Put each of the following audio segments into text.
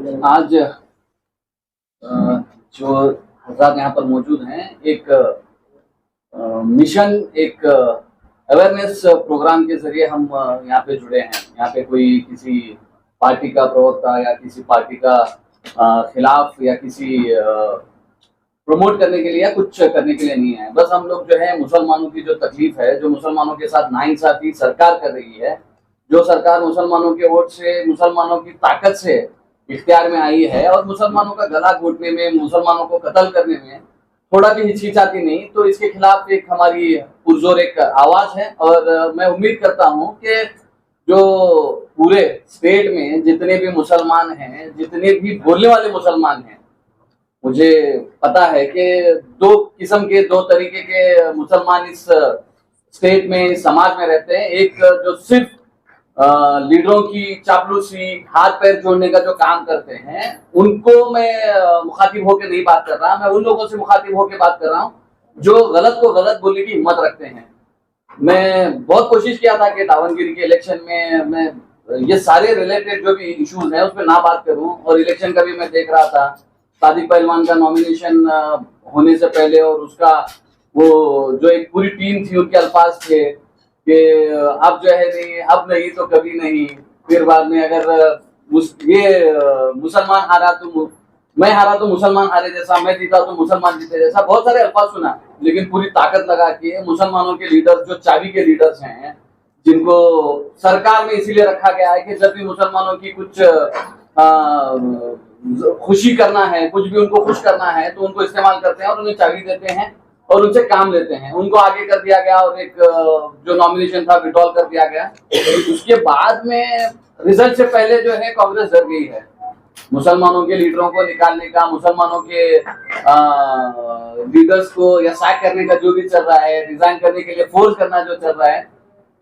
आज जो हजरात यहाँ पर मौजूद हैं, एक मिशन, एक अवेयरनेस प्रोग्राम के जरिए हम यहाँ पे जुड़े हैं। यहाँ पे कोई किसी पार्टी का प्रवक्ता या किसी पार्टी का खिलाफ या किसी प्रमोट करने के लिए या कुछ करने के लिए नहीं है। बस हम लोग जो है मुसलमानों की जो तकलीफ है, जो मुसलमानों के साथ नाइंसाफी सरकार कर रही है, जो सरकार मुसलमानों के वोट से, मुसलमानों की ताकत से इख्तियार में आई है और मुसलमानों का गला घोटने में, मुसलमानों को कत्ल करने में थोड़ा भी हिचकिचाती नहीं, तो इसके खिलाफ एक हमारी पुरजोर एक आवाज है। और मैं उम्मीद करता हूँ कि जो पूरे स्टेट में जितने भी मुसलमान हैं, जितने भी बोलने वाले मुसलमान हैं, मुझे पता है कि दो किस्म के, दो तरीके के मुसलमान इस स्टेट में, इस समाज में रहते हैं। एक जो सिर्फ लीडरों की चापलूसी, हाथ पैर जोड़ने का जो काम करते हैं, उनको मैं मुखातिब होकर नहीं बात कर रहा। मैं उन लोगों से मुखातिब होकर बात कर रहा हूँ जो गलत को गलत बोलने की हिम्मत रखते हैं। मैं बहुत कोशिश किया था कि दावनगिरी के इलेक्शन में मैं ये सारे रिलेटेड जो भी इश्यूज हैं उस पर ना बात करूं, और इलेक्शन का भी मैं देख रहा था। सादिक पहलवान का नॉमिनेशन होने से पहले और उसका वो जो एक पूरी टीम थी, उनके अल्फाज थे कि अब जो है नहीं, अब नहीं तो कभी नहीं। फिर बाद में अगर ये मुसलमान हारा तो मैं हारा तो मुसलमान हारे जैसा, मैं जीता तो मुसलमान जीते जैसा, बहुत सारे अल्फाज सुना। लेकिन पूरी ताकत लगा के मुसलमानों के लीडर, जो चाबी के लीडर्स हैं, जिनको सरकार में इसीलिए रखा गया है कि जब भी मुसलमानों की कुछ खुशी करना है, कुछ भी उनको खुश करना है, तो उनको इस्तेमाल करते हैं और उन्हें चाबी देते हैं और उनसे काम लेते हैं। उनको आगे कर दिया गया और एक जो नॉमिनेशन था विड्रॉल कर दिया गया। उसके बाद में रिजल्ट से पहले जो है कांग्रेस डर गई है मुसलमानों के लीडरों को निकालने का, मुसलमानों के लीडर्स को या सैक करने का जो भी चल रहा है, रिजाइन करने के लिए फोर्स करना जो चल रहा है।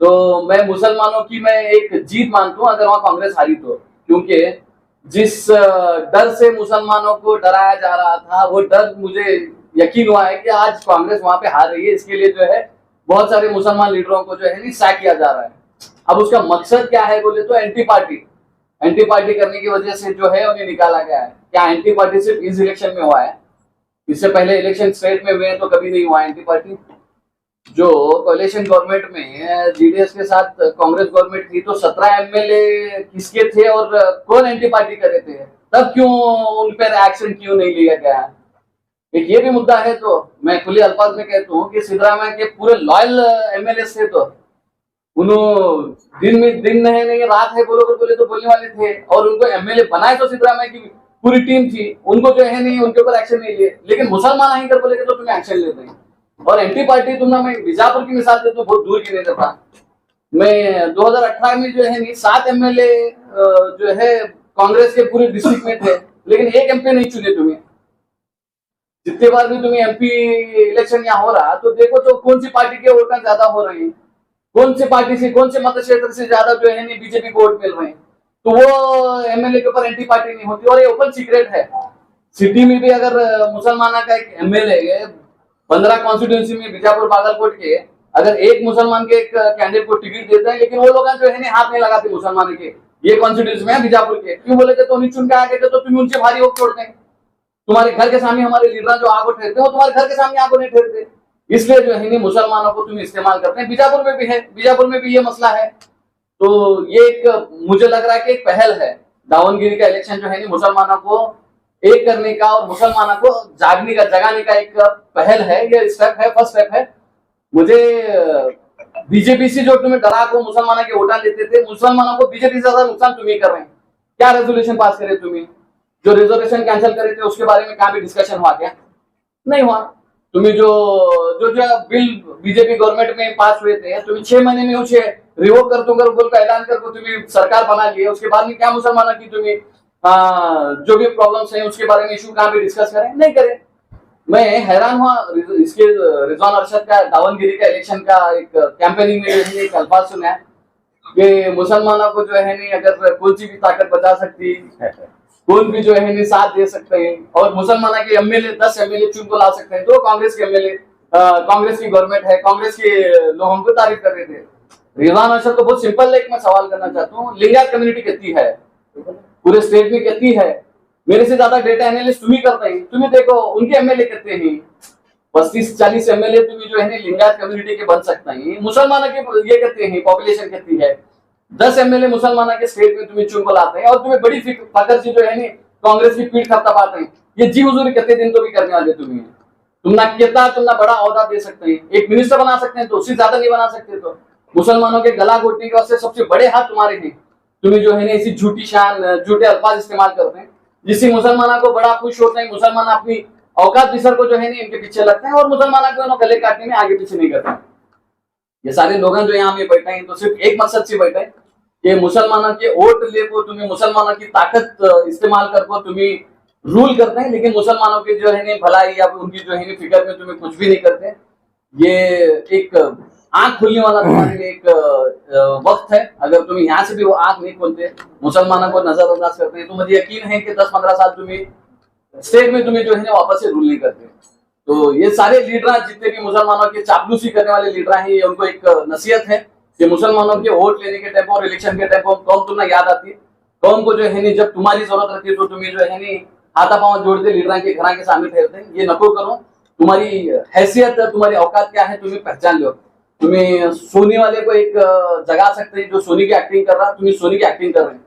तो मैं मुसलमानों की मैं एक जीत मानता हूँ अगर वहां कांग्रेस हारी तो, क्योंकि जिस डर से मुसलमानों को डराया जा रहा था, वो डर मुझे यकीन हुआ है कि आज कांग्रेस वहां पे हार रही है। इसके लिए जो है बहुत सारे मुसलमान लीडरों को जो है नहीं सैक किया जा रहा है। अब उसका मकसद क्या है बोले तो एंटी पार्टी करने की वजह से जो है उन्हें निकाला गया है। क्या एंटी पार्टी सिर्फ इस इलेक्शन में हुआ है? इससे पहले इलेक्शन स्टेट में हुए तो कभी नहीं हुआ एंटी पार्टी। जो कोalition गवर्नमेंट में जीडीएस के साथ कांग्रेस गवर्नमेंट थी, तो 17 एमएलए किसके थे और कौन एंटी पार्टी करे थे? तब क्यों उन पर एक्शन क्यों नहीं लिया गया? एक ये भी मुद्दा है। तो मैं खुले अल्फाज में कहता हूँ कि सिद्धरामैया के पूरे लॉयल एमएलए थे, तो उन्होंने दिन नहीं रात है बोले तो बोलने वाले थे, और उनको एमएलए बनाए तो सिद्धरामैया की पूरी टीम थी। उनको जो है नहीं, उनके ऊपर एक्शन नहीं लिए। लेकिन मुसलमान आई कर बोलेगे तो तुम्हें एक्शन लेते हैं। और एंटी पार्टी तुमने, मैं बीजापुर की मिसाल देता हूँ, बहुत दूर की नहीं देता। मैं 2018 में जो है नहीं 7 एमएलए जो है कांग्रेस के पूरे डिस्ट्रिक्ट में थे, लेकिन एक एमपी नहीं चुने तुम्हें। जितने बार भी तुम्हें एमपी इलेक्शन यहाँ हो रहा, तो देखो तो कौन सी पार्टी के वोट ज्यादा हो रहे हैं, कौन सी पार्टी से, कौन से मत क्षेत्र से ज्यादा जो है नहीं बीजेपी को वोट मिल रहे हैं। तो वो एमएलए के ऊपर एंटी पार्टी नहीं होती। और ये ओपन सीक्रेट है। सिटी में भी अगर मुसलमान का एक एमएलए 15 कॉन्स्टिट्यूंसी में बीजापुर बागलकोट के अगर एक मुसलमान के एक कैंडिडेट को टिकट देते हैं, लेकिन वो लोग जो है हाथ नहीं लगाते मुसलमान के, ये कॉन्स्टिट्यूंसी में बीजापुर के। क्यों बोले तो उन्हें चुन के आ गए थे, तो तुम उनसे भारी वोट छोड़ते हैं। तुम्हारे घर के सामने हमारे लीडर जो आगो ठहरते हैं, वो तुम्हारे घर के सामने आगो नहीं ठहरते। इसलिए जो है मुसलमानों को तुम इस्तेमाल करते हैं। बीजापुर में भी है, बीजापुर में भी ये मसला है। तो ये एक मुझे लग रहा है कि एक पहल है। दावनगिरी का इलेक्शन जो है मुसलमानों को एक करने का और मुसलमानों को जागने का, जगाने का एक पहल है। ये स्टेप है, फर्स्ट स्टेप है। मुझे बीजेपी से जो तुम्हें डरा को मुसलमानों के वोटा लेते थे, मुसलमानों को बीजेपी से ज्यादा नुकसान तुम ही कर रहे हैं। क्या रेजोल्यूशन पास करे तुम्हें? जो रिजर्वेशन कैंसिल करे थे उसके बारे में कहाँ भी डिस्कशन हुआ क्या? नहीं हुआ। तुम्हें जो बिल बीजेपी गवर्नमेंट में पास हुए थे, तुम्हें 6 महीने में उसे रिवोक कर दूंगा बोल का ऐलान करके तुम्हें सरकार बना लिए। उसके बाद में क्या मुसलमानों की तुम्हें जो भी प्रॉब्लम्स हैं उसके बारे में इशू कहाँ भी डिस्कस करें? नहीं करें। मैं हैरान हुआ इसके रिजवान अरशद का दावनगिरी का इलेक्शन का एक कैंपेनिंग में एक अल्फाज सुना कि मुसलमानों को जो है नहीं अगर कौन सी भी ताकत बचा सकती है, कौन भी जो है नहीं साथ दे सकते हैं, और मुसलमानों के एमएलए 10 एमएलए चुन को ला सकते हैं। तो कांग्रेस के एमएलए, कांग्रेस की गवर्नमेंट है, कांग्रेस के लोग हमको तारीफ कर रहे थे। रिजवान अरशद को बहुत सिंपल एक मैं सवाल करना चाहता हूँ, लिंगायत कम्युनिटी कितनी है पूरे स्टेट में? कितनी है? मेरे से ज्यादा डेटा एनालिस्ट तुम्ही करताय. तुम्ही देखो उनके एमएलए कितने हैं, 35-40 एमएलए तुम्ही जो है ना लिंगायत कम्युनिटी के बन सकता है. मुसलमानों के ये कितने हैं, पॉपुलेशन कितनी है, 10 एमएलए मुसलमानों के स्टेट में तुम्हें चुन को लाते हैं और तुम्हें बड़ी फकर से जो है ना कांग्रेस की पीठ थपथपाते हैं. ये जी हुजूरी कितने दिन तो भी करने वाले तुम्हें. तुम ना कितना तुम ना बड़ा औहदा दे सकते हैं, एक मिनिस्टर बना सकते हैं तो उससे ज्यादा नहीं बना सकते. तो मुसलमानों के गला घोटने के वास्ते सबसे बड़े हाथ तुम्हारे हैं. तुम्हें जो है ना इसी झूठी शान झूठे अल्फाज इस्तेमाल करते हैं जिससे मुसलमानों को बड़ा खुश होते हैं. मुसलमान अपनी औकात बिसर को जो है ना इनके पीछे लगते हैं और मुसलमानों को गले काटने में आगे पीछे नहीं करते. ये सारे लोग जो यहाँ में बैठे हैं तो सिर्फ एक मकसद से बैठे हैं कि मुसलमानों के वोट ले को तुम्हें मुसलमानों की ताकत इस्तेमाल कर को तुम्हें रूल करते हैं, लेकिन मुसलमानों के जो है ना भलाई या उनकी जो है फिक्र में तुम्हें कुछ भी नहीं करते. ये एक आंख खुलने वाला तुम्हारे लिए एक वक्त है. अगर तुम यहाँ से भी वो आंख नहीं खोलते, मुसलमानों को नजरअंदाज करते हैं, तो मुझे यकीन है कि 10-15 साल तुम्हें स्टेट में तुम्हें जो है वापस से रूल नहीं करते. तो ये सारे लीडर जितने भी मुसलमानों के चापलूसी करने वाले लीडर हैं, ये उनको एक नसीहत है कि मुसलमानों के वोट लेने के टाइम और इलेक्शन के टाइम कौन तुम्हें याद आती है, कौन को जो है नहीं जब तुम्हारी जरूरत रहती है तो तुम्हें जो है नहीं हाथा पांव जोड़ते लीडर के घर के सामने ठहरते हैं. ये नको करो. तुम्हारी हैसियत तुम्हारी औकात क्या है तुम्हें पहचान लो. तुम्हें सोनी वाले को एक जगा सकते हैं जो सोनी की एक्टिंग कर रहा है, तुम्हें सोनी की एक्टिंग कर रहे हैं.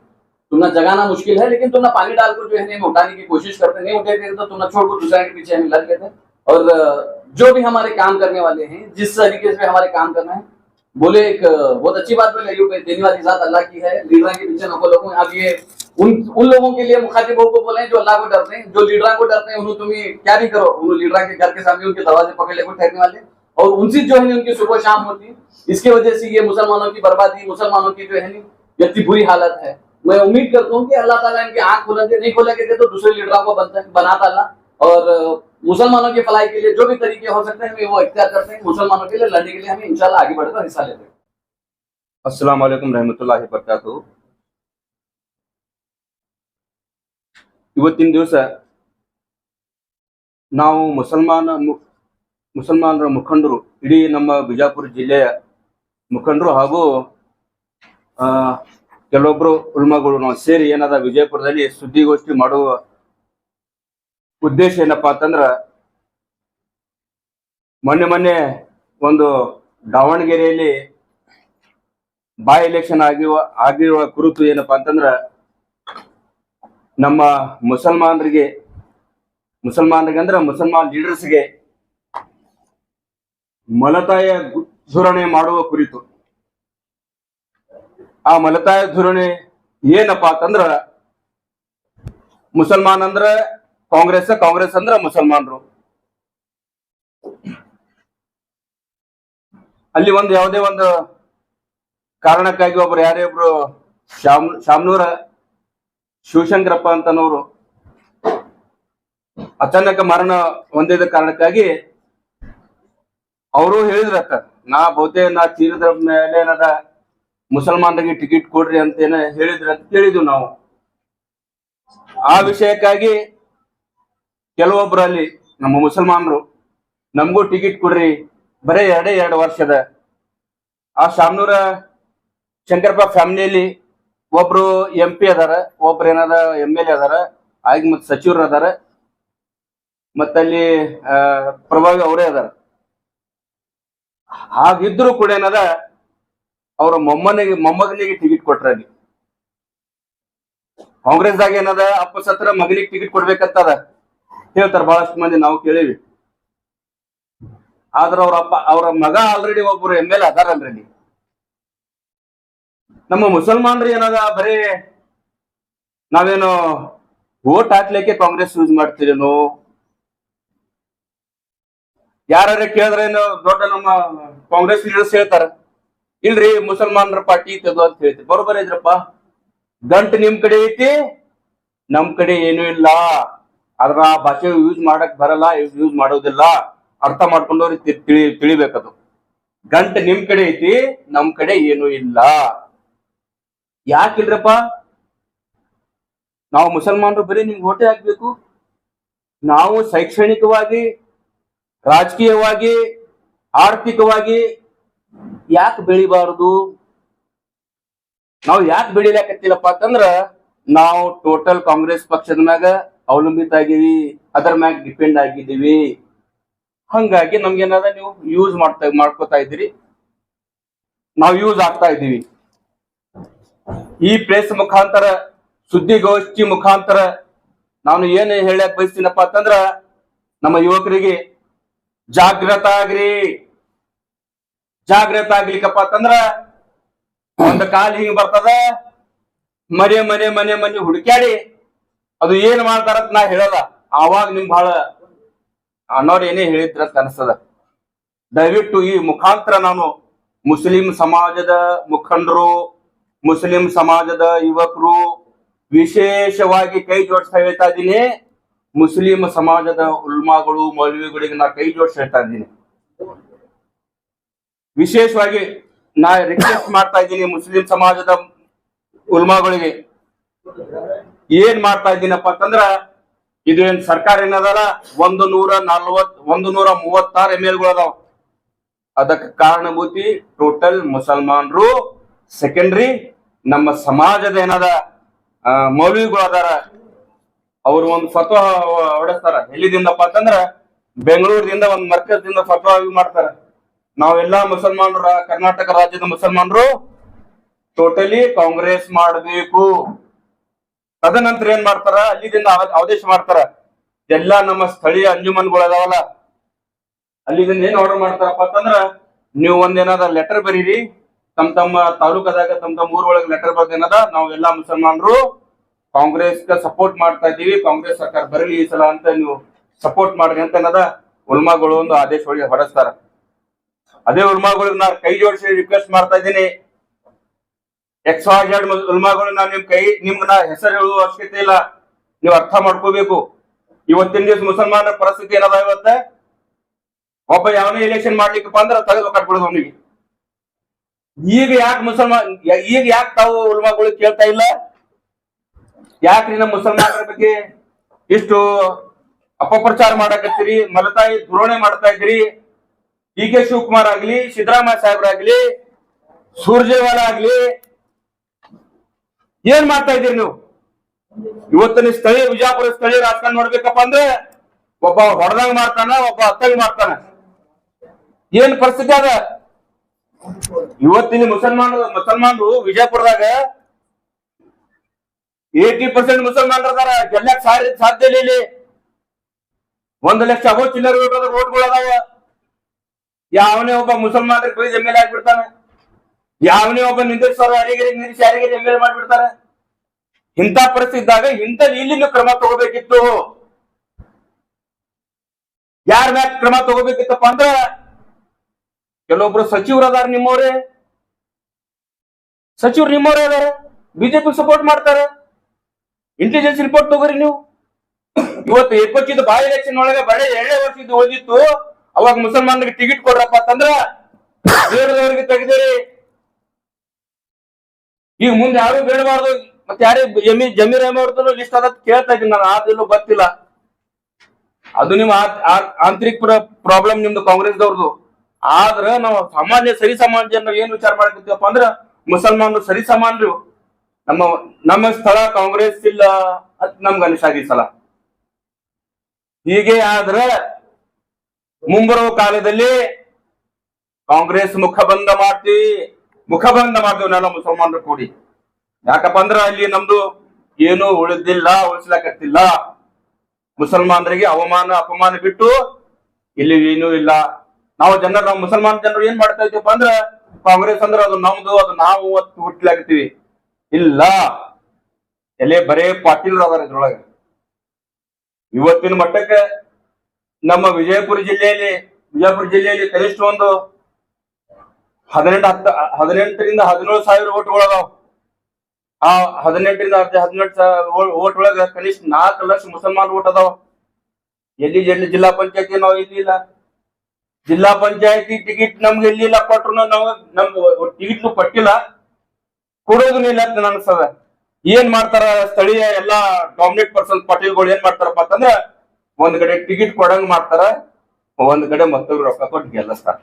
तुमने जगाना मुश्किल है, लेकिन तुमने पानी डालकर जो है उठाने की कोशिश करते नहीं उठे तो तुमने छोड़ को दूसरे के पीछे हमें लग गए थे. और जो भी हमारे काम करने वाले हैं, जिस तरीके से हमारे काम करना है, बोले एक बहुत अच्छी बात बोले देने वाली जात अल्लाह की है, लीडर के पीछे नको लोगों. अब ये उन लोगों के लिए मुखातिबों को बोले जो अल्लाह को डरते हैं, जो लीडर को डरते हैं. उन्होंने तुम्हें क्या भी करो, उन लीडर के घर के सामने उनके दरवाजे पकड़ लेकर ठहरने वाले और उनसे जो है उनकी सुबह शाम होती है. इसकी वजह से ये मुसलमानों की बर्बादी, मुसलमानों की जो है इतनी बुरी हालत है. मैं उम्मीद करता हूँ कि अल्लाह ताला इनकी आंख खोलेंगे, नहीं खोलेंगे तो दूसरे लीडरों को बनाता अल्लाह और मुसलमानों की भलाई के लिए जो भी तरीके हो सकते हैं वो इख्तियार करते हैं. मुसलमानों के लिए लड़ने के लिए हमें इंशाल्लाह आगे बढ़कर हिस्सा लेते हैं. अस्सलाम वालेकुम रहमतुल्लाहि वबरकातुहू. ಇವತ್ತಿನ ದಿವಸ ನಾವು ಮುಸಲ್ಮಾನರ ಮುಖಂಡರು, ಇಡೀ ನಮ್ಮ ಬಿಜಾಪುರ ಜಿಲ್ಲೆಯ ಮುಖಂಡರು ಹಾಗೂ ಕೆಲವೊಬ್ರು ಉಲ್ಮಾಗಳು ನಾವು ಸೇರಿ ಏನದ ವಿಜಯಪುರದಲ್ಲಿ ಸುದ್ದಿಗೋಷ್ಠಿ ಮಾಡುವ ಉದ್ದೇಶ ಏನಪ್ಪಾ ಅಂತಂದ್ರ, ಮೊನ್ನೆ ಒಂದು ದಾವಣಗೆರೆಯಲ್ಲಿ ಬಾಯ್ ಎಲೆಕ್ಷನ್ ಆಗಿರುವ ಕುರಿತು ಏನಪ್ಪಾ ಅಂತಂದ್ರ, ನಮ್ಮ ಮುಸಲ್ಮಾನರಿಗೆ ಅಂದ್ರೆ ಮುಸಲ್ಮಾನ್ ಲೀಡರ್ಸ್ಗೆ ಮಲತಾಯ ಧೋರಣೆ ಮಾಡುವ ಕುರಿತು. ಆ ಮಲತಾಯ ಧೋರಣೆ ಏನಪ್ಪಾ ಅಂತಂದ್ರ, ಮುಸಲ್ಮಾನ್ ಅಂದ್ರ ಕಾಂಗ್ರೆಸ್ ಅಂದ್ರ ಮುಸಲ್ಮಾನರು. ಅಲ್ಲಿ ಯಾವುದೇ ಒಂದು ಕಾರಣಕ್ಕಾಗಿ ಒಬ್ರು ಯಾರೇ ಒಬ್ರು ಶಾಮನೂರ ಶಿವಶಂಕರಪ್ಪ ಅಂತನವರು ಅಚಾನಕ ಮರಣ ಹೊಂದಿದ ಕಾರಣಕ್ಕಾಗಿ ಅವರು ಹೇಳಿದ್ರತ್ತ, ನಾ ತೀರದ ಮೇಲೆ ಏನದ ಮುಸಲ್ಮಾನರಿಗೆ ಟಿಕೆಟ್ ಕೊಡ್ರಿ ಅಂತ ಹೇಳಿದ್ರ ಅಂತ ಕೇಳಿದ್ವಿ ನಾವು. ಆ ವಿಷಯಕ್ಕಾಗಿ ಕೆಲವೊಬ್ಬರಲ್ಲಿ ನಮ್ಮ ಮುಸಲ್ಮಾನರು ನಮಗೂ ಟಿಕೆಟ್ ಕೊಡ್ರಿ, ಬರೇ 2 ವರ್ಷದ. ಆ ಶಾಮನೂರ ಶಂಕರಪ್ಪ ಫ್ಯಾಮಿಲಿಯಲ್ಲಿ ಒಬ್ರು MP ಅದಾರ, ಒಬ್ರು ಏನದ MLA ಅದಾರ, ಆಗ ಮತ್ ಸಚಿವರು ಅದಾರ, ಮತ್ತಲ್ಲಿ ಪ್ರಭಾವಿ ಅವರೇ ಅದಾರ. ಹಾಗಿದ್ರು ಕೂಡ ಏನದ ಅವ್ರ ಮೊಮ್ಮಗನಿಗೆ ಟಿಕೆಟ್ ಕೊಟ್ರಲ್ಲಿ. ಕಾಂಗ್ರೆಸ್ದಾಗ ಏನದ ಅಪ್ಪ ಸತ್ರ ಮಗನಿಗೆ ಟಿಕೆಟ್ ಕೊಡ್ಬೇಕಂತದ ಹೇಳ್ತಾರ ಬಹಳಷ್ಟು ಮಂದಿ, ನಾವು ಕೇಳಿವಿ. ಆದ್ರ ಅವ್ರ ಮಗ ಆಲ್ರೆಡಿ ಒಬ್ರು MLA ಅದಾರಲ್ರಿ. ನಮ್ಮ ಮುಸಲ್ಮಾನರು ಏನದ ಬರೀ ನಾವೇನು ವೋಟ್ ಹಾಕ್ಲಿಕ್ಕೆ ಕಾಂಗ್ರೆಸ್ ಯೂಸ್ ಮಾಡ್ತೀರೇನೋ, ಯಾರು ಕೇಳಿದ್ರೇನು ದೊಡ್ಡ ನಮ್ಮ ಕಾಂಗ್ರೆಸ್ ಲೀಡರ್ಸ್ ಹೇಳ್ತಾರ, ಇಲ್ರಿ ಮುಸಲ್ಮಾನರ ಪಾರ್ಟಿ ತೆಗೆದು ಅಂತ ಹೇಳ್ತೀವಿ. ಬರೋಬ್ಬರ ಇದ್ರಪ್ಪ, ಗಂಟು ನಿಮ್ ಕಡೆ ಐತಿ, ನಮ್ ಕಡೆ ಏನೂ ಇಲ್ಲ. ಅದ್ರ ಆ ಭಾಷೆ ಯೂಸ್ ಮಾಡಕ್ ಬರಲ್ಲ, ಯೂಸ್ ಮಾಡೋದಿಲ್ಲ. ಅರ್ಥ ಮಾಡ್ಕೊಂಡವ್ರಿಗೆ ತಿಳಿಬೇಕದು. ಗಂಟು ನಿಮ್ ಕಡೆ ಐತಿ, ನಮ್ ಕಡೆ ಏನೂ ಇಲ್ಲ. ಯಾಕಿಲ್ರಪ್ಪ, ನಾವು ಮುಸಲ್ಮಾನರು ಬರೀ ನಿಮ್ಗೆ ಓಟೆ ಹಾಕ್ಬೇಕು? ನಾವು ಶೈಕ್ಷಣಿಕವಾಗಿ, ರಾಜಕೀಯವಾಗಿ, ಆರ್ಥಿಕವಾಗಿ ಯಾಕೆ ಬೆಳಿಬಾರದು? ನಾವು ಯಾಕೆ ಬೆಳಿಲಾಕತ್ತಿಲ್ಲಪ್ಪ ಅಂತಂದ್ರ, ನಾವು ಟೋಟಲ್ ಕಾಂಗ್ರೆಸ್ ಪಕ್ಷದ ಮ್ಯಾಗ ಅವಲಂಬಿತ ಆಗಿವಿ, ಅದರ ಮ್ಯಾಗ ಡಿಪೆಂಡ್ ಆಗಿದ್ದೀವಿ. ಹಂಗಾಗಿ ನಮ್ಗೇನಾದ ನೀವು ಯೂಸ್ ಮಾಡ್ಕೋತಾ ಇದ್ದೀರಿ, ನಾವು ಯೂಸ್ ಆಗ್ತಾ ಇದ್ದೀವಿ. ಈ ಪ್ರೆಸ್ ಮುಖಾಂತರ, ಸುದ್ದಿಗೋಷ್ಠಿ ಮುಖಾಂತರ ನಾನು ಏನು ಹೇಳಕ್ ಬಯಸ್ತೀನಪ್ಪ ಅಂತಂದ್ರ, ನಮ್ಮ ಯುವಕರಿಗೆ ಜಾಗೃತ ಆಗ್ಲಿಕ್ಕಪ್ಪ ಅಂತಂದ್ರ ಒಂದ್ ಕಾಲ್ ಹಿಂಗ್ ಬರ್ತದ, ಮನೆ ಮನೆ ಮನೆ ಮನೆ ಹುಡುಕ್ಯಾಡಿ ಅದು ಏನ್ ಮಾಡ್ತಾರಂತ ನಾ ಹೇಳಲ್ಲ. ಆವಾಗ ನಿಮ್ ಬಹಳ ಅನ್ನೋರು ಏನೇ ಹೇಳಿದ್ರ ಅನ್ಸ್ತದ. ದಯವಿಟ್ಟು ಈ ಮುಖಾಂತರ ನಾನು ಮುಸ್ಲಿಂ ಸಮಾಜದ ಮುಖಂಡರು, ಮುಸ್ಲಿಂ ಸಮಾಜದ ಯುವಕರು ವಿಶೇಷವಾಗಿ ಕೈ ಜೋಡಿಸ್ತಾ ಹೇಳ್ತಾ ಇದ್ದೀನಿ. ಮುಸ್ಲಿಂ ಸಮಾಜದ ಉಲ್ಮಾಗಳು, ಮೌಲ್ವಿಗಳಿಗೆ ನಾ ಕೈ ಜೋಡಿಸಿ ಹೇಳ್ತಾ ಇದ್ದೀನಿ. ವಿಶೇಷವಾಗಿ ನಾ ರಿಕ್ವೆಸ್ಟ್ ಮಾಡ್ತಾ ಇದ್ದೀನಿ ಮುಸ್ಲಿಂ ಸಮಾಜದ ಉಲ್ಮಾಗಳಿಗೆ. ಏನ್ ಮಾಡ್ತಾ ಇದ್ದೀನಪ್ಪ ಅಂತಂದ್ರ, ಇದು ಏನ್ ಸರ್ಕಾರ ಏನದಲ್ಲ 136 MLಗಳು ಅದಾವ. ಅದಕ್ಕೆ ಕಾರಣಭೂತಿ ಟೋಟಲ್ ಮುಸಲ್ಮಾನರು. ಸೆಕೆಂಡ್ರಿ ನಮ್ಮ ಸಮಾಜದ ಏನದ ಮೌಲ್ವಿಗಳು ಅದಾರ, ಅವ್ರು ಒಂದು ಫತ್ವಾ ಹೊಡೆಸ್ತಾರ. ಎಲ್ಲಿದಿಂದಪ್ಪ ಅಂತಂದ್ರ ಬೆಂಗಳೂರಿನಿಂದ ಒಂದ್ ಮರ್ಕಜ್ದಿಂದ ಫತ್ವಾ ಮಾಡ್ತಾರ. ನಾವೆಲ್ಲಾ ಮುಸಲ್ಮಾನರು, ಕರ್ನಾಟಕ ರಾಜ್ಯದ ಮುಸಲ್ಮಾನರು ಟೋಟಲಿ ಕಾಂಗ್ರೆಸ್ ಮಾಡಬೇಕು. ತದನಂತರ ಏನ್ ಮಾಡ್ತಾರ, ಅಲ್ಲಿದಿಂದ ಆದೇಶ ಮಾಡ್ತಾರ. ಎಲ್ಲಾ ನಮ್ಮ ಸ್ಥಳೀಯ ಅಂಜುಮನ್ಗಳು ಅದಾವಲ್ಲ, ಅಲ್ಲಿದಿಂದ ಏನ್ ಆರ್ಡರ್ ಮಾಡ್ತಾರಪ್ಪ ಅಂತಂದ್ರ, ನೀವು ಒಂದೇನಾದ ಲೆಟರ್ ಬರೀರಿ, ತಮ್ಮ ತಾಲೂಕದಾಗ ತಮ್ಮ ಊರೊಳಗೆ ಲೆಟರ್ ಬರ್ದೇನದ, ನಾವೆಲ್ಲಾ ಮುಸಲ್ಮಾನರು ಕಾಂಗ್ರೆಸ್ ಸಪೋರ್ಟ್ ಮಾಡ್ತಾ ಇದ್ದೀವಿ, ಕಾಂಗ್ರೆಸ್ ಸರ್ಕಾರ ಬರಲಿ ಈ ಸಲ ಅಂತ ನೀವು ಸಪೋರ್ಟ್ ಮಾಡ್ರಿ ಅಂತ ಏನದ ಉಲ್ಮಾಗಳು ಒಂದು ಆದೇಶ ಹೊರಡಿಸ್ತಾರ. ಅದೇ ಉಲ್ಮಾಗಳಿಗೆ ನಾನು ಕೈ ಜೋಡಿಸಿ ರಿಕ್ವೆಸ್ಟ್ ಮಾಡ್ತಾ ಇದ್ದೀನಿ. XYZ ಉಲ್ಮಾಗಳು ನಾನು ನಿಮ್ಗೆ ನಾ ಹೆಸರು ಹೇಳುವ ಅವಶ್ಯಕತೆ ಇಲ್ಲ, ನೀವು ಅರ್ಥ ಮಾಡ್ಕೋಬೇಕು. ಇವತ್ತಿನ ದಿವಸ ಮುಸಲ್ಮಾನರ ಪರಿಸ್ಥಿತಿ ಏನದ, ಇವತ್ತ ಒಬ್ಬ ಯಾವನೇ ಎಲೆಕ್ಷನ್ ಮಾಡ್ಲಿಕ್ಕಪ್ಪ ಅಂದ್ರೆ ತೆಗೆದು ಕಟ್ಬಿಡೋದು ಅವನಿಗೆ. ಈಗ ಯಾಕೆ ತಾವು ಉಲ್ಮಾಗಳು ಕೇಳ್ತಾ ಇಲ್ಲ? ಯಾಕ್ರಿ ನಮ್ಮ ಮುಸಲ್ಮಾನರ ಬಗ್ಗೆ ಇಷ್ಟು ಅಪಪ್ರಚಾರ ಮಾಡಕತ್ತೀರಿ, ಮಲತಾಯಿ ಧೋರಣೆ ಮಾಡ್ತಾ ಇದ್ದೀರಿ? DK ಶಿವಕುಮಾರ್ ಆಗ್ಲಿ, ಸಿದ್ದರಾಮಯ್ಯ ಸಾಹೇಬ್ರಾಗ್ಲಿ, ಸುರ್ಜೇವಾಲಾ ಆಗ್ಲಿ, ಏನ್ ಮಾಡ್ತಾ ಇದ್ದೀರಿ ನೀವು? ಇವತ್ತಿನ ಸ್ಥಳೀಯ ವಿಜಯಪುರ ಸ್ಥಳೀಯ ರಾಜಕಾರಣ ನೋಡ್ಬೇಕಪ್ಪ ಅಂದ್ರೆ ಒಬ್ಬ ಹೊಡೆದಂಗ್ ಮಾಡ್ತಾನ, ಒಬ್ಬ ಹತ್ತಂಗ್ ಮಾಡ್ತಾನ. ಏನ್ ಪರಿಸ್ಥಿತಿ ಅದ ಇವತ್ತಿನ ಮುಸಲ್ಮಾನರು ವಿಜಯಪುರದಾಗ 80% ಮುಸಲ್ಮಾನರು ಅದಾರ. ಗೆಲ್ಲಕ್ ಸಾಧ್ಯ ಇಲ್ಲ. ಇಲ್ಲಿ 1 ಲಕ್ಷ ಅಗೋ ಚಿಲ್ಲರ್ ರೋಡ್ಗಳು ಅದಾವ. ಯಾವನೇ ಒಬ್ಬ ಮುಸಲ್ಮಾನರಿಗೆ ಬೈದ್ MLA ಆಗ್ಬಿಡ್ತಾನೆ, ಯಾವನೇ ಒಬ್ಬ ನಿಂದಿರ್ಸೋರು ಯಾರಿಗಿರಿ MLA ಮಾಡ್ಬಿಡ್ತಾರೆ. ಇಂಥ ಪರಿಸ್ಥಿತಿ ಇದ್ದಾಗ ಇಲ್ಲಿಂದ ಕ್ರಮ ತಗೋಬೇಕಿತ್ತು. ಯಾರ ಮ್ಯಾಗ ಕ್ರಮ ತಗೋಬೇಕಿತ್ತಪ್ಪ ಅಂದ್ರ, ಕೆಲವೊಬ್ರು ಸಚಿವರು ಅದಾರ, ನಿಮ್ಮವ್ರೆ ಸಚಿವರು ನಿಮ್ಮವ್ರೆ ಅದಾರ, ಬಿಜೆಪಿ ಸಪೋರ್ಟ್ ಮಾಡ್ತಾರೆ. ಇಂಟೆಲಿಜೆನ್ಸ್ ರಿಪೋರ್ಟ್ ತಗೋರಿ ನೀವು. ಇವತ್ತು ಏಕಪಕ್ಷದ ಬಾಯ್ ಎಲೆಕ್ಷನ್ ಒಳಗೆ ಬರೀ 2 ವರ್ಷದ್ದು ಓದಿತ್ತು. ಅವಾಗ ಮುಸಲ್ಮಾನರಿಗೆ ಟಿಕೆಟ್ ಕೊಡ್ರಪ್ಪ ಅಂತಂದ್ರ ಬೇಡದವ್ರಿಗೆ ತೆಗೆದಿರಿ. ಈಗ ಮುಂದೆ ಯಾರು ಬೇಡಬಾರ್ದು. ಮತ್ತೆ ಯಾರೇ ಜಮೀರ್ ಅಹಮದ್ ಲಿಸ್ಟ್ ಅದ ಕೇಳ್ತಾ ಇದ್ದೀನಿ ನಾನು, ಆದಿಲ್ಲ ಗೊತ್ತಿಲ್ಲ. ಅದು ನಿಮ್ಮ ಆಂತರಿಕ ಪ್ರಾಬ್ಲಮ್ ನಿಮ್ದು ಕಾಂಗ್ರೆಸ್ದವ್ರದ್ದು. ಆದ್ರ ನಾವು ಸಾಮಾನ್ಯ ಸರಿ ಸಮಾಜ ಏನ್ ವಿಚಾರ ಮಾಡಕತ್ತೀವಪ್ಪ ಅಂದ್ರ, ಮುಸಲ್ಮಾನರು ಸರಿ ಸಮಾನರು. ನಮ್ಮ ಸ್ಥಳ ಕಾಂಗ್ರೆಸ್ ಇಲ್ಲ ಅಂತ ನಮ್ಗೆ ಅನಿಸಾಗಿ ಸಲ. ಹೀಗೆ ಆದ್ರ ಮುಂಬರುವ ಕಾಲದಲ್ಲಿ ಕಾಂಗ್ರೆಸ್ ಮುಖಬಂಧ ಮಾಡ್ತೀವಿ ನಾವೆಲ್ಲ ಮುಸಲ್ಮಾನರು ಕೂಡಿ. ಯಾಕಪ್ಪ ಅಂದ್ರ ಅಲ್ಲಿ ನಮ್ದು ಏನು ಉಳಿಸ್ಲಾಕತ್ತಿಲ್ಲ. ಮುಸಲ್ಮಾನರಿಗೆ ಅಪಮಾನ ಬಿಟ್ಟು ಇಲ್ಲಿ ಏನೂ ಇಲ್ಲ. ನಾವು ಮುಸಲ್ಮಾನ ಜನರು ಏನ್ ಮಾಡ್ತಾ ಇದ್ದೀವಪ್ಪ ಅಂದ್ರ, ಕಾಂಗ್ರೆಸ್ ಅಂದ್ರೆ ಅದು ನಮ್ದು, ಅದು ನಾವು ಹುಟ್ಲಾಕತ್ತೀವಿ. ಇಲ್ಲ, ಎಲೆ ಬರೇ ಪಾಟೀಲ್ರು ಅದಾರ ಇದ್ರೊಳಗ. ಇವತ್ತಿನ ಮಟ್ಟಕ್ಕೆ ನಮ್ಮ ವಿಜಯಪುರ ಜಿಲ್ಲೆಯಲ್ಲಿ ಕನಿಷ್ಠ ಒಂದು 18ರಿಂದ 17 ಓಟ್ಗಳು ಅದಾವ. ಆ 18ರಿಂದ 18 ಓಟ್ ಒಳಗ ಕನಿಷ್ಠ 4 ಲಕ್ಷ ಮುಸಲ್ಮಾನ್ ಓಟ್ ಅದಾವ. ಎಲ್ಲಿ ಜಿಲ್ಲಾ ಪಂಚಾಯತಿ ನಾವು ಇಲ್ಲ. ಜಿಲ್ಲಾ ಪಂಚಾಯತಿ ಟಿಕೆಟ್ ನಮ್ಗೆ ಎಲ್ಲಿಲ್ಲ ಕೊಟ್ರು, ನಮ್ಗೆ ಟಿಕೆಟ್ ಕೊಟ್ಟಿಲ್ಲ, ಕೊಡೋದು ಇಲ್ಲ ಅಂತ ಅನ್ಸ್ತದ. ಏನ್ ಮಾಡ್ತಾರ ಸ್ಥಳೀಯ ಎಲ್ಲಾ ಡಾಮಿನೇಟ್ ಪರ್ಸನ್ ಪಾಟೀಲ್ಗಳು ಏನ್ ಮಾಡ್ತಾರಪ್ಪ ಅಂತಂದ್ರ, ಒಂದ್ ಕಡೆ ಟಿಕೆಟ್ ಕೊಡಂಗ್ ಮಾಡ್ತಾರ, ಒಂದ್ ಕಡೆ ಮತ್ತೊಬ್ರು ರೊಕ್ಕ ಕೊಟ್ಟು ಗೆಲ್ಲಿಸ್ತಾರ.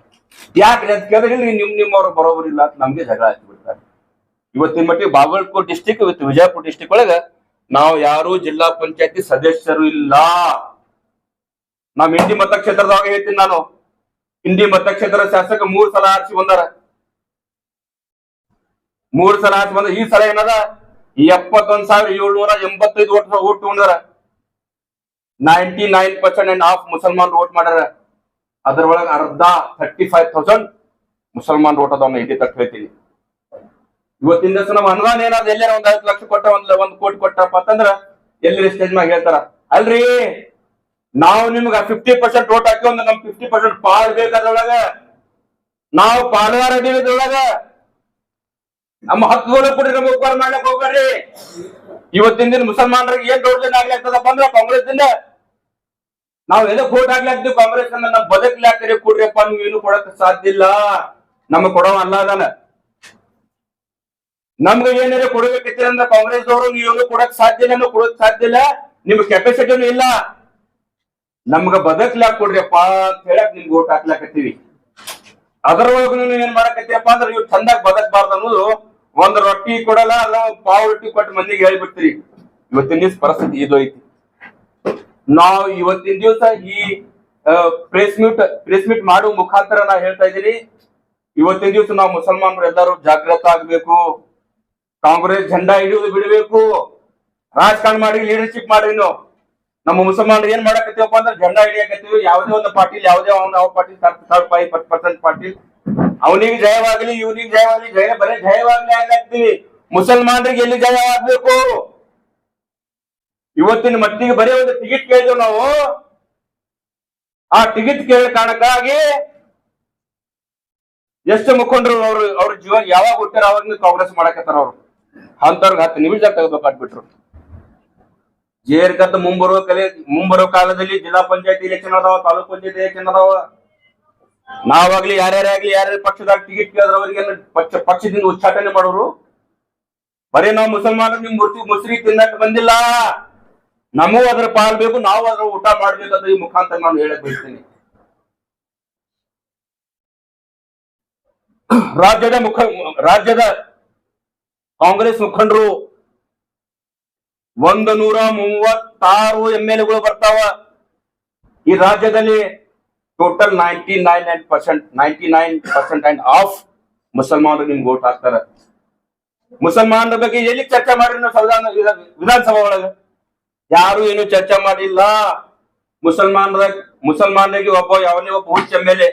ಯಾಕೆ ಅಂತ ಕೇಳಿದ್ರೆ, ನಿಮ್ಮವ್ರು ಬರೋಬರಿಲ್ಲ ಅಂತ ನಮ್ಗೆ ಜಗಳ ಹಚ್ಚಿ ಬಿಡ್ತಾರೆ. ಇವತ್ತಿನ ಮಟ್ಟಿಗೆ Bagalkote district with Vijayapura district ಒಳಗ ನಾವು ಯಾರು ಜಿಲ್ಲಾ ಪಂಚಾಯತಿ ಸದಸ್ಯರು ಇಲ್ಲ. ನಾವ್ ಇಂಡಿ ಮತಕ್ಷೇತ್ರದಾಗ ಹೇಳ್ತೀನಿ ನಾನು. ಇಂಡಿ ಮತಕ್ಷೇತ್ರ ಶಾಸಕ 3 ಸಲ ಆರಿಸಿ ಬಂದಾರ. 3 ಸಲ ಆರಿಸಿ ಬಂದ. ಈ ಸಲ ಏನದ 71,785 ಓಟ್ ತಗೊಂಡಾರ. 99% ಅಂಡ್ ಹಾಫ್ ಮುಸಲ್ಮಾನ್ ವೋಟ್ ಮಾಡ್ಯಾರ. ಅದ್ರೊಳಗೆ ಅರ್ಧ 35,000 ಮುಸಲ್ಮಾನ್ ವೋಟ್ ಅದಾವ. ಇಲ್ಲಿ ತಕ್ಕ ಹೇಳ್ತೀನಿ. ಇವತ್ತಿನ ದಿವಸ ನಮ್ಮ ಅನುದಾನ ಏನಾದ್ರು ಎಲ್ಲಾರ 1 ಲಕ್ಷ ಕೊಟ್ಟ 1 ಕೋಟಿ ಕೊಟ್ಟಪ್ಪ ಅಂತಂದ್ರ ಎಲ್ಲಿ ಸ್ಟೇಜ್ ಮ್ಯಾಗ ಹೇಳ್ತಾರ, ಅಲ್ರಿ ನಾವು ನಿಮ್ಗ 50% ವೋಟ್ ಹಾಕಿ ನಮ್ 50% ಪಾಲ್ ಬೇಕಾದ್ರೊಳಗ ನಾವು ಪಾಲುದಾರ ಅಡಿಯೊಳಗ ನಮ್ಮ ಹಕ್ಕುಗಳು ಕೊಡ್ರಿ, ನಮ್ಗೆ ಉಪಕಾರ ಮಾಡ್ಲಕ್ ಹೋಗ್ಬೇಡ್ರಿ. ಇವತ್ತಿನ ದಿನ ಮುಸಲ್ಮಾನರಿಗೆ ಏನ್ ದೌರ್ಜನ್ಯ ಆಗ್ಲಾಗ್ತದಪ್ಪ ಅಂದ್ರ ಕಾಂಗ್ರೆಸ್ ದಿಂದ ನಾವ್ ಎದಕ್ ವೋಟ್ ಹಾಕ್ಲಾಕ್ತಿವಿ? ಕಾಂಗ್ರೆಸ್ ಅನ್ನ ನಮ್ ಬದುಕ್ಲಾಕ್ರಿ ಕೊಡ್ರಿಯಪ್ಪ, ನೀವು ಏನು ಕೊಡಕ್ ಸಾಧ್ಯ ಇಲ್ಲ. ನಮಗ್ ಕೊಡೋ ಅಲ್ಲ ಅದಾನ. ನಮ್ಗೆ ಏನಾರ ಕೊಡಬೇಕಿತ್ತಂದ್ರ ಕಾಂಗ್ರೆಸ್ ದವರು ನೀವು ಕೊಡಕ್ ಸಾಧ್ಯ ಇಲ್ಲ, ಕೊಡಕ್ ಸಾಧ್ಯ ಇಲ್ಲ, ನಿಮ್ಗೆ ಕೆಪಾಸಿಟಿನೂ ಇಲ್ಲ. ನಮ್ಗ ಬದಕ್ಲಾಕ್ ಕೊಡ್ರಿಯಪ್ಪ ಅಂತ ಹೇಳಕ್ ನಿಮ್ಗೆ ಓಟ್ ಹಾಕ್ಲಾಕತ್ತೀವಿ. ಅದರೊಳಗೂ ಏನ್ ಮಾಡಕತ್ತೀರಪ್ಪ ಅಂದ್ರೆ ನೀವು ಚಂದಾಗ್ ಬದಕ್ಬಾರ್ದು ಅನ್ನೋದು. ಒಂದ್ ರೊಟ್ಟಿ ಕೊಡಲ್ಲ, ಅಲ್ಲ ಪಾವ್ ರೊಟ್ಟಿ ಕೊಟ್ಟು ಮಂದಿಗೆ ಹೇಳ್ಬಿಡ್ತೀರಿ. ಇವತ್ತಿನ ದಿವಸ ಪರಿಸ್ಥಿತಿ ಇದು ಐತಿ. ನಾವು ಇವತ್ತಿನ ದಿವಸ ಈ ಪ್ರೆಸ್ ಮೀಟ್ ಮಾಡುವ ಮುಖಾಂತರ ನಾ ಹೇಳ್ತಾ ಇದ್ದೀನಿ, ಇವತ್ತಿನ ದಿವಸ ನಾವು ಮುಸಲ್ಮಾನರು ಎಲ್ಲರೂ ಜಾಗೃತ ಆಗ್ಬೇಕು. ಕಾಂಗ್ರೆಸ್ ಜೆಂಡಾ ಹಿಡಿಯೋದು ಬಿಡಬೇಕು. ರಾಜಕಾರಣ ಮಾಡಿ ಲೀಡರ್ಶಿಪ್ ಮಾಡ್ರಿ. ನಮ್ಮ ಮುಸಲ್ಮಾನರು ಏನ್ ಮಾಡಕತ್ತೀವಪ್ಪ ಅಂದ್ರೆ ಜೆಂಡಾ ಹಿಡಿಯಕತ್ತೀವಿ. ಯಾವುದೇ ಒಂದು ಪಾಟೀಲ್, ಯಾವುದೇ ಯಾವ ಪಾಟೀಲ್ 30% ಪಾಟೀಲ್, ಅವನಿಗೆ ಜಯವಾಗ್ಲಿ ಇವನಿಗೆ ಜಯವಾಗ್ಲಿ, ಬರೇ ಜಯವಾಗ್ಲಿ ಆಗ್ಲಾಕ್ತಿವಿ. ಮುಸಲ್ಮಾನರಿಗೆ ಎಲ್ಲಿ ಜಯ ಆಗ್ಬೇಕು? ಇವತ್ತಿನ ಮಟ್ಟಿಗೆ ಬರೀ ಒಂದು ಟಿಕೆಟ್ ಕೇಳಿದ್ವಿ ನಾವು. ಆ ಟಿಕೆಟ್ ಕೇಳ ಕಾರಣಕ್ಕಾಗಿ ಎಷ್ಟು ಮುಖಂಡರು ಅವ್ರ ಜೀವನ ಯಾವಾಗ ಹುಟ್ಟಾರ ಅವಾಗ ಕಾಂಗ್ರೆಸ್ ಮಾಡಕತ್ತಾರ. ಅವ್ರು ಅಂತವ್ರಿಗೆ 10 ನಿಮಿಷ ತೆಗೆದ್ಬೇಕಾಗ್ಬಿಟ್ರು. ಜೇರ್ಗತ್ತ ಮುಂಬರುವ ಕಾಲದಲ್ಲಿ ಜಿಲ್ಲಾ ಪಂಚಾಯತಿ ಎಲೆಕ್ಷನ್ ಅದಾವ, ತಾಲೂಕ್ ಪಂಚಾಯತಿ ಎಲೆಕ್ಷನ್ ಅದಾವ. ನಾವಾಗ್ಲಿ ಯಾರ್ಯಾರಾಗ್ಲಿ ಯಾರ್ಯಾರ ಪಕ್ಷದಾಗ ಟಿಕೆಟ್ ಕೇಳಿದ್ರ ಅವ್ರಿಗೆ ಪಕ್ಷದಿಂದ ಉಚ್ಚಾಟನೆ ಮಾಡೋರು. ಬರೀ ನಾವು ಮುಸಲ್ಮಾನರು ನಿಮ್ ಮುಸ್ರಿ ತಿನ್ನಕ್ ಬಂದಿಲ್ಲ, ನಮಗೂ ಅದ್ರ ಪಾಲ್ ಬೇಕು, ನಾವು ಅದ್ರ ಊಟ ಮಾಡ್ಬೇಕಂತ ಈ ಮುಖಾಂತರ ನಾನು ಹೇಳಕ್ ಬಯಸ್ತೀನಿ. ರಾಜ್ಯದ ಕಾಂಗ್ರೆಸ್ ಮುಖಂಡರು 136 MLAಗಳು ಬರ್ತಾವ. ಈ ರಾಜ್ಯದಲ್ಲಿ ಟೋಟಲ್ 99% ಅಂಡ್ ಹಾಫ್ ಮುಸಲ್ಮಾನರು ನಿಮ್ಗೆ ವೋಟ್ ಹಾಕ್ತಾರ. ಮುಸಲ್ಮಾನರ ಬಗ್ಗೆ ಎಲ್ಲಿ ಚರ್ಚೆ ಮಾಡ್ರಿ ನಾವು ವಿಧಾನಸಭಾ ಒಳಗ? ಯಾರು ಏನು ಚರ್ಚೆ ಮಾಡಿಲ್ಲ. ಮುಸಲ್ಮಾನರಿಗೆ ಯಾವನೇ ಒಬ್ಬ ಹುಚ್ಚ MLA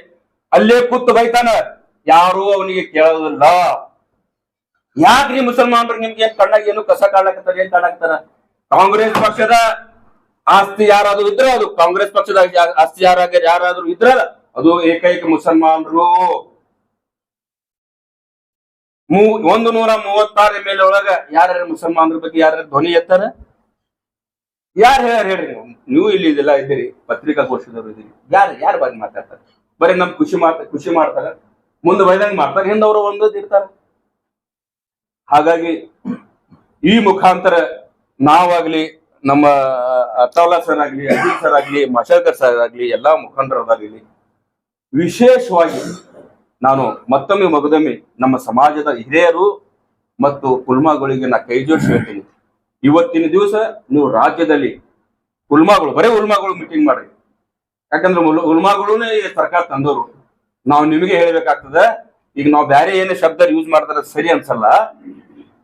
ಅಲ್ಲೇ ಕೂತು ಬೈತಾನ, ಯಾರು ಅವನಿಗೆ ಕೇಳೋದಿಲ್ಲ. ಯಾಕ್ರಿ ಮುಸಲ್ಮಾನರು ನಿಮ್ಗೆ ಏನ್ ಕಣ್ಣಾಗ ಏನು ಕಸ ಕಾಣಕತ್ತಾರ, ಏನ್ ಕಾಣಾಕ್ತಾರ? ಕಾಂಗ್ರೆಸ್ ಪಕ್ಷದ ಆಸ್ತಿ ಯಾರಾದ್ರೂ ಇದ್ರೆ ಅದು ಕಾಂಗ್ರೆಸ್ ಪಕ್ಷದ ಆಸ್ತಿ ಯಾರಾದ್ರೂ ಇದ್ರ ಅದು ಏಕೈಕ ಮುಸಲ್ಮಾನರು. 136 MLA ಒಳಗ ಯಾರ್ಯಾರು ಮುಸಲ್ಮಾನರ ಬಗ್ಗೆ ಯಾರ್ಯಾರು ಧ್ವನಿ ಎತ್ತಾರ? ಯಾರು ಹೇಳ್ರಿ ನೀವು ಇಲ್ಲಿ ಇದೆಲ್ಲ ಇದ್ದೀರಿ, ಪತ್ರಿಕಾಗೋಷ್ಠಿದವರು ಇದ್ದೀರಿ, ಯಾರು ಬಗ್ಗೆ ಮಾತಾಡ್ತಾರೆ? ಬರೀ ನಮ್ ಖುಷಿ ಮಾಡ್ತಾರ, ಮುಂದೆ ಬೈದಂಗ್ ಮಾಡ್ತಾರೆ, ಹಿಂದವರು ಒಂದು ಇರ್ತಾರ. ಹಾಗಾಗಿ ಈ ಮುಖಾಂತರ ನಾವಾಗ್ಲಿ, ನಮ್ಮ ಅತ್ತೌಲಾ ಸರ್ ಆಗ್ಲಿ, ಅಜಿತ್ ಸರ್ ಆಗ್ಲಿ, ಮಶಾಕರ್ ಸರ್ ಆಗ್ಲಿ, ಎಲ್ಲಾ ಮುಖಂಡರಾಗಲಿ ವಿಶೇಷವಾಗಿ ನಾನು ಮಗದೊಮ್ಮೆ ನಮ್ಮ ಸಮಾಜದ ಹಿರಿಯರು ಮತ್ತು ಉಲ್ಮಾಗಳಿಗೆ ನಾ ಕೈ ಜೋಡಿಸಿ ಹೇಳ್ತೀನಿ. ಇವತ್ತಿನ ದಿವಸ ನೀವು ರಾಜ್ಯದಲ್ಲಿ ಬರೇ ಉಲ್ಮಾಗಳು ಮೀಟಿಂಗ್ ಮಾಡ್ರಿ. ಯಾಕಂದ್ರೆ ಉಲ್ಮಾಗಳೂನೇ ಸರ್ಕಾರ ತಂದವರು. ನಾವು ನಿಮಗೆ ಹೇಳ್ಬೇಕಾಗ್ತದ. ಈಗ ನಾವು ಬೇರೆ ಏನೇ ಶಬ್ದ ಯೂಸ್ ಮಾಡ್ತಾರೆ ಸರಿ ಅನ್ಸಲ್ಲ.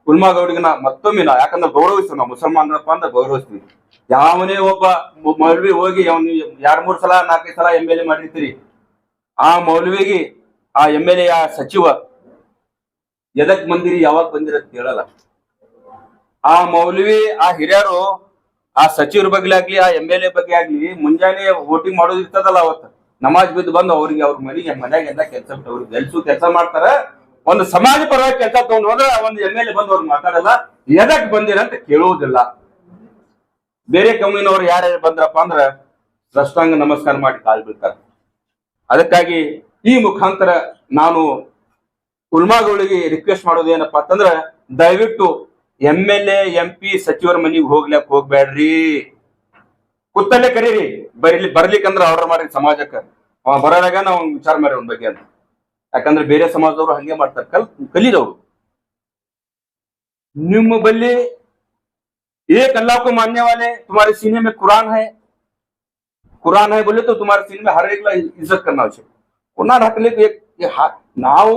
ಉಲ್ಮಾಗೌಡಿಗೆ ಮತ್ತೊಮ್ಮೆ ಯಾಕಂದ್ರೆ ಗೌರವಿಸ್ತೀವಿ, ನಾವು ಮುಸಲ್ಮಾನರಪ್ಪ ಅಂದ್ರೆ ಗೌರವಿಸ್ತೀವಿ. ಯಾವನೇ ಒಬ್ಬ ಮೌಲ್ವಿ ಹೋಗಿ ಅವ್ನು 2-3 ಸಲ 4-5 ಸಲ MLA ಮಾಡಿರ್ತೀರಿ, ಆ ಮೌಲ್ವಿಗೆ ಆ MLA ಆ ಸಚಿವ ಎದಕ್ ಬಂದಿರಿ ಯಾವಾಗ ಬಂದಿರ ಕೇಳಲ್ಲ. ಆ ಮೌಲ್ವಿ ಆ ಹಿರಿಯರು ಆ ಸಚಿವರ ಬಗ್ಗೆ ಆಗ್ಲಿ, ಆ MLA ಬಗ್ಗೆ ಆಗ್ಲಿ ಮುಂಜಾನೆ ವೋಟಿಂಗ್ ಮಾಡೋದು ಇರ್ತದಲ್ಲ, ಅವತ್ತು ನಮಾಜ್ ಬಿದ್ದು ಬಂದು ಅವ್ರಿಗೆ ಅವ್ರ ಮನ್ಯಾಗ ಎಲ್ಲ ಕೆಲಸ ಬಿಟ್ಟು ಅವ್ರಿಗೆ ಕೆಲಸ ಮಾಡ್ತಾರ. ಒಂದು ಸಮಾಜ ಪರವಾಗಿ ಕೆಲಸ ತಗೊಂಡು ಹೋದ್ರೆ ಒಂದು MLA ಬಂದು ಅವ್ರಿಗೆ ಮಾತಾಡಲ್ಲ, ಎದಕ್ ಬಂದಿರ ಅಂತ ಕೇಳುವುದಿಲ್ಲ. ಬೇರೆ ಕಮ್ಯುನವ್ರು ಯಾರ್ಯಾರು ಬಂದ್ರಪ್ಪ ಅಂದ್ರ ಸಾಷ್ಟಾಂಗ ನಮಸ್ಕಾರ ಮಾಡಿ ಕಾಲ್ ಬೀಳ್ತಾರೆ. ಅದಕ್ಕಾಗಿ ಈ ಮುಖಾಂತರ ನಾನು ಉಲ್ಮಾಗಳಿಗೆ ರಿಕ್ವೆಸ್ಟ್ ಮಾಡೋದು ಏನಪ್ಪಾ ಅಂತಂದ್ರ, ದಯವಿಟ್ಟು MLA MP ಸಚಿವರ ಮನೆಗೆ ಹೋಗ್ಬೇಡ್ರಿ. ಕೂತಲ್ಲೇ ಕರೀರಿ, ಬರ್ಲಿಕ್ಕಂದ್ರ ಆರ್ಡರ್ ಮಾಡ್ರಿ ಸಮಾಜಕ್ಕೆ. ಬರೋದಾಗ ನಾವು ವಿಚಾರ ಮಾಡ್ರಿ ಅವ್ನ ಬಗ್ಗೆ ಅಂತ. ಯಾಕಂದ್ರೆ ಬೇರೆ ಸಮಾಜದವರು ಹಂಗೆ ಮಾಡ್ತಾರೆ, ಕಲೀದವ್ರು. ನಿಮ್ಮ ಬಲ್ಲಿ एक अल्लाह को मानने वाले, तुम्हारे सीने में कुरान है बोले तो तुम्हारे सीने में हर एक इज्जत करना चाहिए. कुरान ಹಾಕಲಿಕ್ಕೆ ನಾವು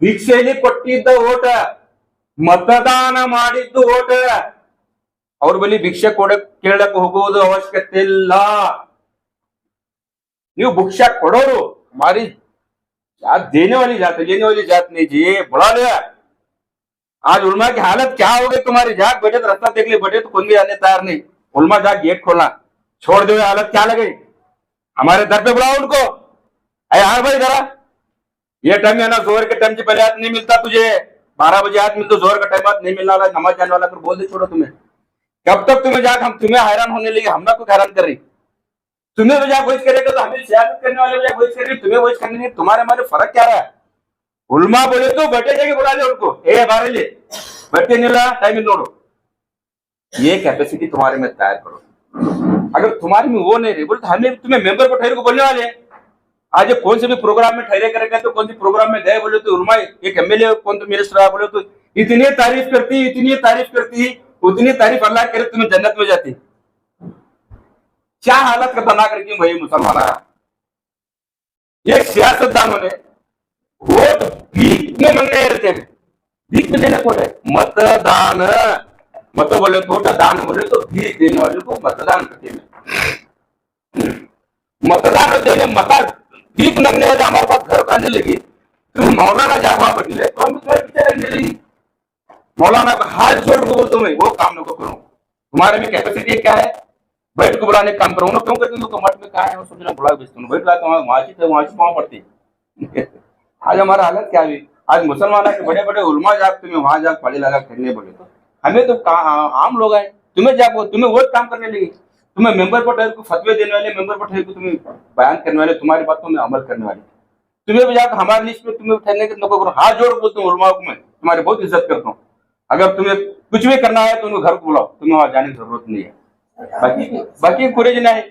ಭಿಕ್ಷೆಯಲ್ಲಿ ಕೊಟ್ಟಿದ್ದ ಓಟ, ಮತದಾನ ಮಾಡಿದ್ದು ಓಟ. ಅವ್ರ ಬಳಿ ಭಿಕ್ಷೆ ಕೇಳಕ್ ಹೋಗುವುದು ಅವಶ್ಯಕತೆ ಇಲ್ಲ. ನೀವು ಭಿಕ್ಷಾ ಕೊಡೋರು. हमारी जात देने वाली जात है, लेने वाली जात नहीं जी. बुला लिया. आज उलमा की हालत क्या हो गई तुम्हारी. जात बैठे तो रास्ता देख ले, बैठे तो कोई भी आने तैयार नहीं. उलमा जा गेट खोलना छोड़ दे. हालत क्या लगे. हमारे दर पे बुलाओ उनको. अरे हाँ भाई जरा, ये टाइम है ना जोहर के टाइम से पहले हाथ नहीं मिलता तुझे. 12 बजे हाथ मिलता, जोहर का टाइम हाथ नहीं मिलने वाला. नमाज जाने वाला, फिर बोल दे छोड़ो तुम्हें. कब तक तुम्हें जाकर हम तुम्हें हैरान होने लगे. हम ना कुछ हैरान कर रही. तुम्हें वजह वोच करेगा तो हमें सियासत करने वाले वजह वोच कर रही, तुम्हें वोच करने नहीं. तुम्हारे हमारे फर्क क्या रहा है. उलमा बोले तो बैठे जाके बुला ले उनको. ए बारे ले बैठे नहीं रहा, टाइम नोड़ो. ये कैपेसिटी तुम्हारे में तैयार करो. अगर तुम्हारे में वो नहीं रही बोले तो हमें तुम्हें मेंबर को ठहरे को बोलने वाले. आज कौन से भी प्रोग्राम में ठहरे करेगा तो कौन सी प्रोग्राम में गए बोले तो उलमा एक एमएलए कौन तो मिनिस्टर आया बोले तो इतनी तारीफ करती, उतनी तारीफ अल्लाह करे तुम्हें जन्नत में जाती. क्या हालत खतरनाक रखी भाई मुसलमान. ये सियासतदानों ने वोट भीख में मांगने रहते हैं. भीख में देने को है मतदान. मत बोले तो दान बोले तो भीख देने वाले को मतदान करते हैं. मतदान देने मता भीख मांगने वाले हमारे पास घर आने लगी. तुम मौलाना जावा बदले तो हम तुम्हारे पीछे लगने लगी. मौलाना का हाथ जोड़ के बोलते मैं वो काम न करो. तुम्हारे में कैपेसिटी क्या है. बैठ को बुलाने काम करो ना. क्यों करते हो. मठ में कहा है समझना बुला बेचते बैठ लाते वहां पाँव पड़ती. आज हमारा हालत क्या हुई. आज मुसलमान के बड़े बड़े उलमा जाग तुम्हें वहां जाग पढ़े लगा करने बोले तो हमें तो आम लोग आए. तुम्हें वो काम करने लगे. तुम्हें मेंबर पर ठहर को फतवे देने वाले, मेंबर पर ठहर को तुम्हें बयान करने वाले, तुम्हारी बातों में अमल करने वाले. तुम्हें भी जाकर हमारे लिस्ट में तुम्हें ठहरने के नको करो. हाथ जोड़ बोलते हूँ उलमा को मैं तुम्हारी बहुत इज्जत करता हूँ. अगर तुम्हें कुछ भी करना है तो उनको घर को बुलाओ. तुम्हें वहां जाने की जरूरत नहीं है. बाकी कुरेज नहीं.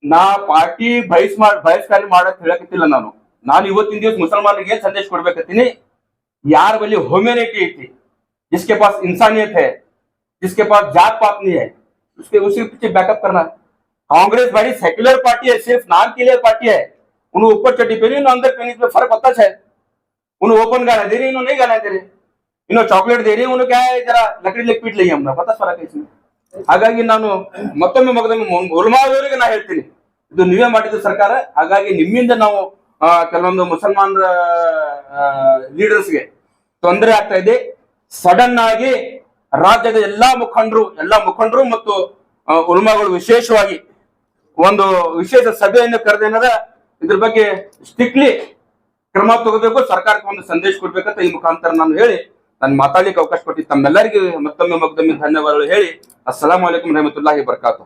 ನಾ ಪಾರ್ಟಿ ಬಹಿಷ್ಕಾರ ಮಾಡಕ್ ಹೇಳಕತ್ತಿಲ್ಲ. ನಾನು ಇವತ್ತಿನ ದಿವಸ ಮುಸಲ್ಮಾನರಿಗೆ ಏನ್ ಸಂದೇಶ ಕೊಡ್ಬೇಕತ್ತೀನಿ. यार बली ह्यूमैनिटी थी, जिसके पास इंसानियत है, जिसके पास जात पात नहीं है, उसी पीछे बैकअप करना. कांग्रेस बड़ी सेक्युलर पार्टी है, सिर्फ नाम के लिए पार्टी है. उन्हें ऊपर चड्डी पहनी, अंदर पहनी, इसमें फर्क पता है. उन्हें ओपन गाना दे रही, इन्होंने नहीं गाना दे रही. इन्होंने चॉकलेट दे रही, उन्हें क्या है जरा लकड़ी लेके पीट ली. हमने पता फर्क है इसमें. ಹಾಗಾಗಿ ನಾನು ಮತ್ತೊಮ್ಮೆ ಉಲಮಾದವರಿಗೆ ನಾ ಹೇಳ್ತೀನಿ, ಇದು ನೀವೇ ಮಾಡಿದ ಸರ್ಕಾರ. ಹಾಗಾಗಿ ನಿಮ್ಮಿಂದ ನಾವು ಕೆಲವೊಂದು ಮುಸಲ್ಮಾನರ ಲೀಡರ್ಸ್ಗೆ ತೊಂದರೆ ಆಗ್ತಾ ಇದೆ. ಸಡನ್ ಆಗಿ ರಾಜ್ಯದ ಎಲ್ಲಾ ಮುಖಂಡರು ಮತ್ತು ಉಲಮಾಗಳು ವಿಶೇಷವಾಗಿ ಒಂದು ವಿಶೇಷ ಸಭೆಯನ್ನು ಕರೆದೇನದ ಇದ್ರ ಬಗ್ಗೆ ಸ್ಟ್ರಿಕ್ಟ್ಲಿ ಕ್ರಮ ತಗೋಬೇಕು. ಸರ್ಕಾರಕ್ಕೆ ಒಂದು ಸಂದೇಶ ಕೊಡ್ಬೇಕಂತ ಈ ಮುಖಾಂತರ ನಾನು ಹೇಳಿ ನಾನು ಮಾತಾಡ್ಲಿಕ್ಕೆ ಅವಕಾಶ ಕೊಟ್ಟಿದ್ದು ತಮ್ಮೆಲ್ಲರಿಗೆ ಮತ್ತೊಮ್ಮೆ ಧನ್ಯವಾದಗಳು ಹೇಳಿ ಅಸ್ಸಲಾಮು ಅಲೈಕುಂ ರಹಮತುಲ್ಲಾಹಿ ಬರ್ಕಾತು.